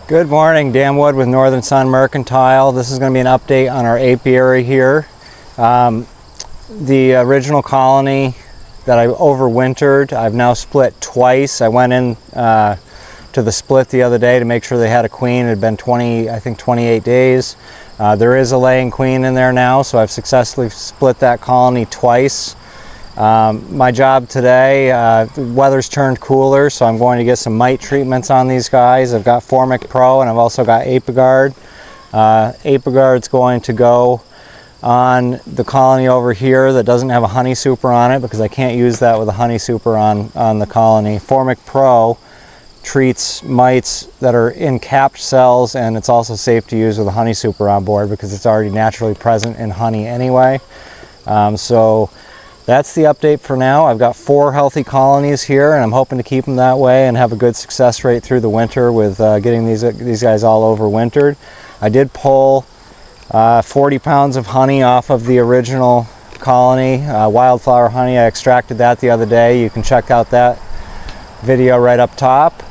Good morning, Dan Wood with Northern Sun Mercantile. This is going to be an update on our apiary here. The original colony that I overwintered, I've now split twice. I went in to the split the other day to make sure they had a queen. It had been 28 days. There is a laying queen in there now, so I've successfully split that colony twice. My job today, the weather's turned cooler, so I'm going to get some mite treatments on these guys. I've got Formic Pro and I've also got Apiguard. Apiguard's going to go on the colony over here that doesn't have a honey super on it because I can't use that with a honey super on the colony. Formic Pro treats mites that are in capped cells, and it's also safe to use with a honey super on board because it's already naturally present in honey anyway. So that's the update for now. I've got 4 healthy colonies here, and I'm hoping to keep them that way and have a good success rate through the winter with getting these guys all overwintered. I did pull 40 pounds of honey off of the original colony, wildflower honey. I extracted that the other day. You can check out that video right up top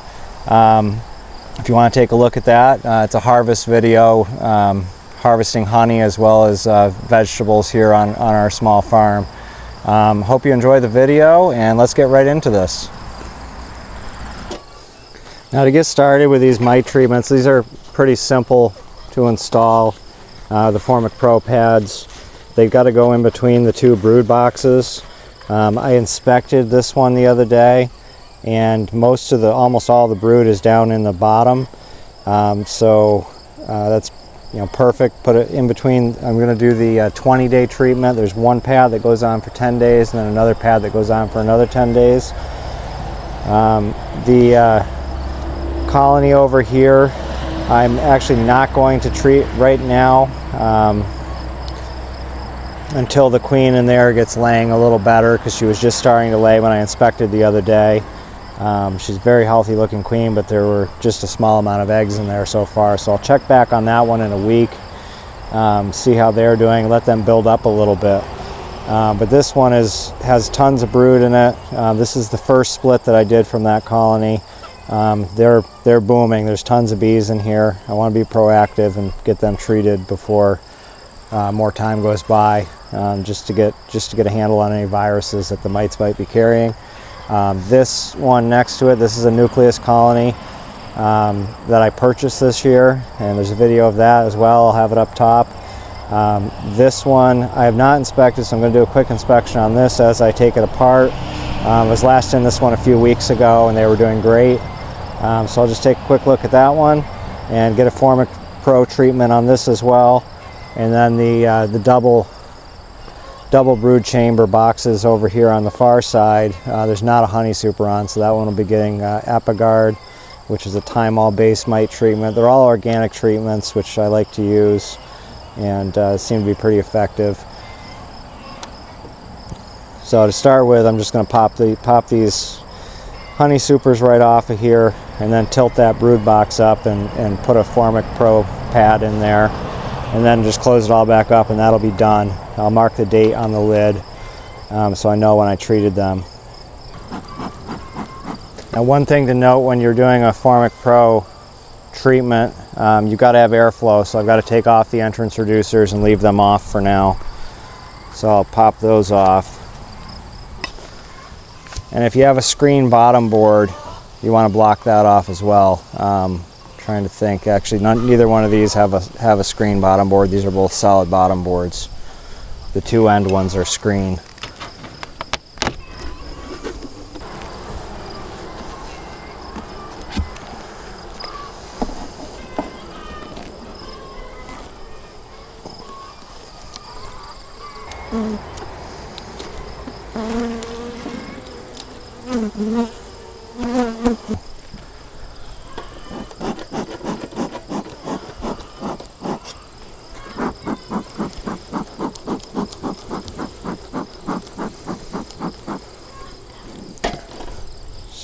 if you want to take a look at that. It's a harvest video, harvesting honey as well as vegetables here on our small farm. Hope you enjoy the video, and let's get right into this. Now, to get started with these mite treatments, these are pretty simple to install. The Formic Pro pads, they've got to go in between the 2 brood boxes. I inspected this one the other day, and almost all the brood is down in the bottom. That's perfect. Put it in between. I'm going to do the 20-day treatment. There's one pad that goes on for 10 days and then another pad that goes on for another 10 days. The colony over here, I'm actually not going to treat right now until the queen in there gets laying a little better, because she was just starting to lay when I inspected the other day. She's a very healthy looking queen, but there were just a small amount of eggs in there so far. So I'll check back on that one in a week, see how they're doing, let them build up a little bit. But this one has tons of brood in it. This is the first split that I did from that colony. They're booming. There's tons of bees in here. I want to be proactive and get them treated before more time goes by, just to get a handle on any viruses that the mites might be carrying. This one next to it, this is a nucleus colony that I purchased this year, and there's a video of that as well. I'll have it up top. This one I have not inspected, so I'm going to do a quick inspection on this as I take it apart. I was last in this one a few weeks ago, and they were doing great. So I'll just take a quick look at that one and get a Formic Pro treatment on this as well. And then the double brood chamber boxes over here on the far side, there's not a honey super on, so that one will be getting Apiguard, which is a thymol based mite treatment. They're all organic treatments, which I like to use, and seem to be pretty effective. So to start with, I'm just going to pop these honey supers right off of here, and then tilt that brood box up and put a Formic Pro pad in there, and then just close it all back up, and that'll be done. I'll mark the date on the lid so I know when I treated them. Now, one thing to note when you're doing a Formic Pro treatment, you've got to have airflow, so I've got to take off the entrance reducers and leave them off for now. So I'll pop those off. And if you have a screen bottom board, you want to block that off as well. Trying to think, actually neither one of these have a screen bottom board. These are both solid bottom boards. The 2 end ones are screen.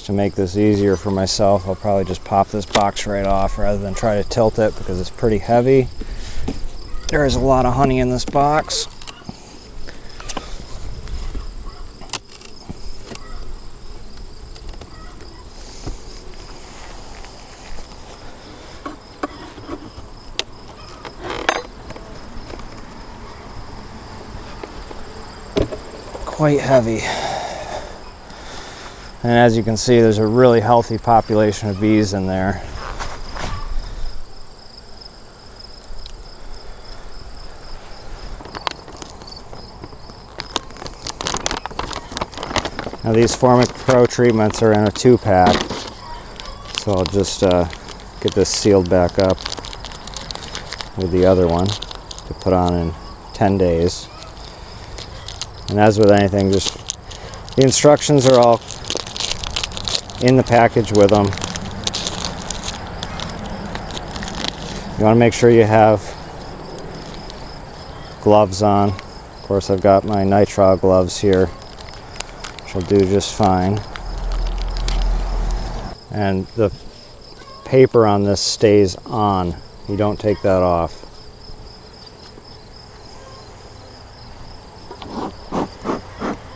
To make this easier for myself, I'll probably just pop this box right off rather than try to tilt it, because it's pretty heavy. There is a lot of honey in this box. quite heavy. And as you can see, there's a really healthy population of bees in there. Now these Formic Pro treatments are in a 2-pack, so I'll just get this sealed back up with the other one to put on in 10 days. And as with anything, just the instructions are all in the package with them. You want to make sure you have gloves on. Of course, I've got my nitrile gloves here, which will do just fine. And the paper on this stays on. You don't take that off.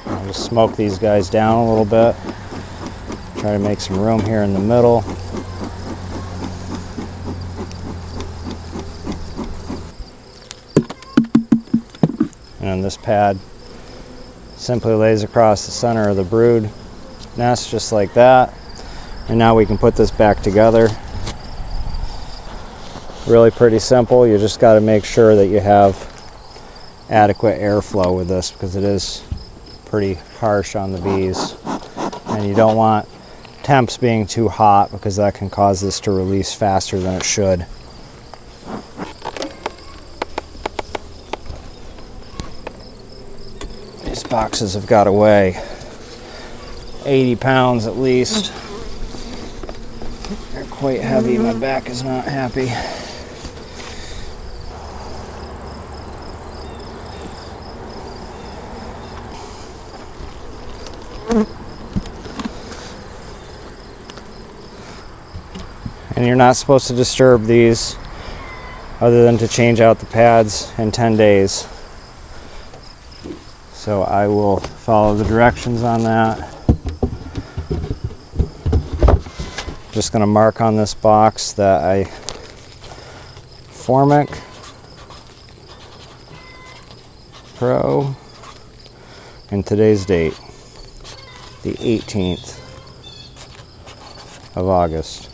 I'll just smoke these guys down a little bit. Try to make some room here in the middle. And then this pad simply lays across the center of the brood nest just like that. And now we can put this back together. Really pretty simple. You just got to make sure that you have adequate airflow with this, because it is pretty harsh on the bees. And you don't want temps being too hot, because that can cause this to release faster than it should. These boxes have got to weigh 80 pounds at least. They're quite heavy. My back is not happy. And you're not supposed to disturb these other than to change out the pads in 10 days. So I will follow the directions on that. Just going to mark on this box that I Formic Pro and today's date, the 18th of August.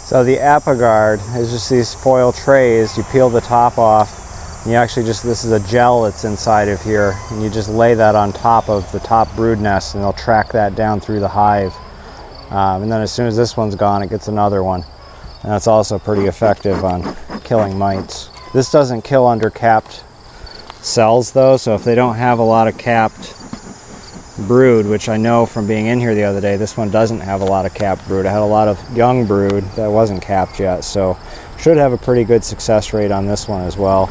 So the Apiguard is just these foil trays. You peel the top off, and you actually just, this is a gel that's inside of here, and you just lay that on top of the top brood nest, and they'll track that down through the hive. And then as soon as this one's gone, it gets another one. And that's also pretty effective on killing mites. This doesn't kill under capped cells though, so if they don't have a lot of capped brood, which I know from being in here the other day, this one doesn't have a lot of capped brood. I had a lot of young brood that wasn't capped yet, so should have a pretty good success rate on this one as well.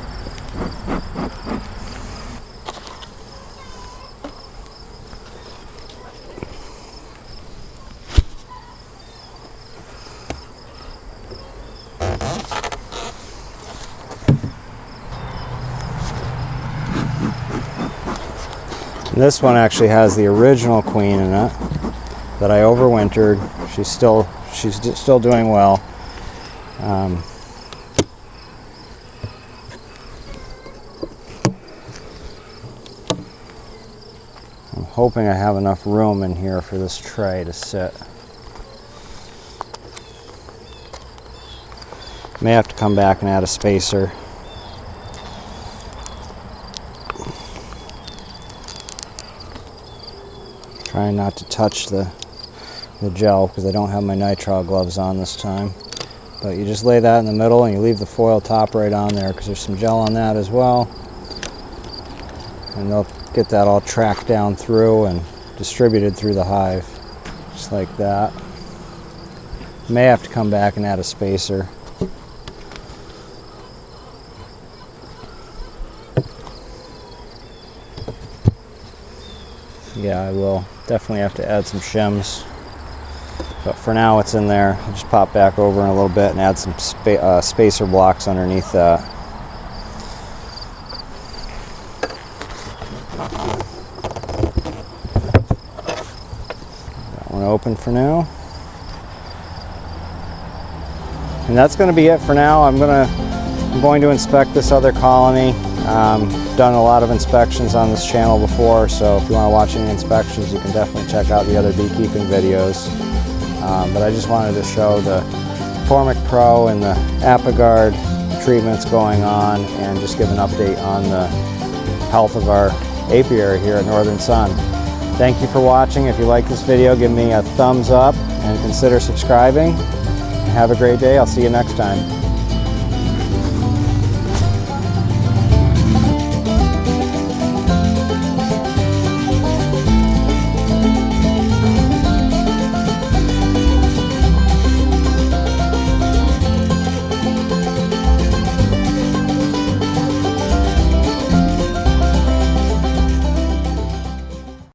And this one actually has the original queen in it that I overwintered. She's still doing well. I'm hoping I have enough room in here for this tray to sit. May have to come back and add a spacer. Trying not to touch the gel because I don't have my nitrile gloves on this time. But you just lay that in the middle and you leave the foil top right on there because there's some gel on that as well. And they'll get that all tracked down through and distributed through the hive, just like that. May have to come back and add a spacer. Yeah, I will definitely have to add some shims, but for now it's in there. I'll just pop back over in a little bit and add some spacer blocks underneath that. That one open for now. And that's going to be it for now. I'm going to inspect this other colony. Done a lot of inspections on this channel before, so if you want to watch any inspections, you can definitely check out the other beekeeping videos. But I just wanted to show the Formic Pro and the Apiguard treatments going on, and just give an update on the health of our apiary here at Northern Sun. Thank you for watching. If you like this video, give me a thumbs up and consider subscribing. Have a great day. I'll see you next time.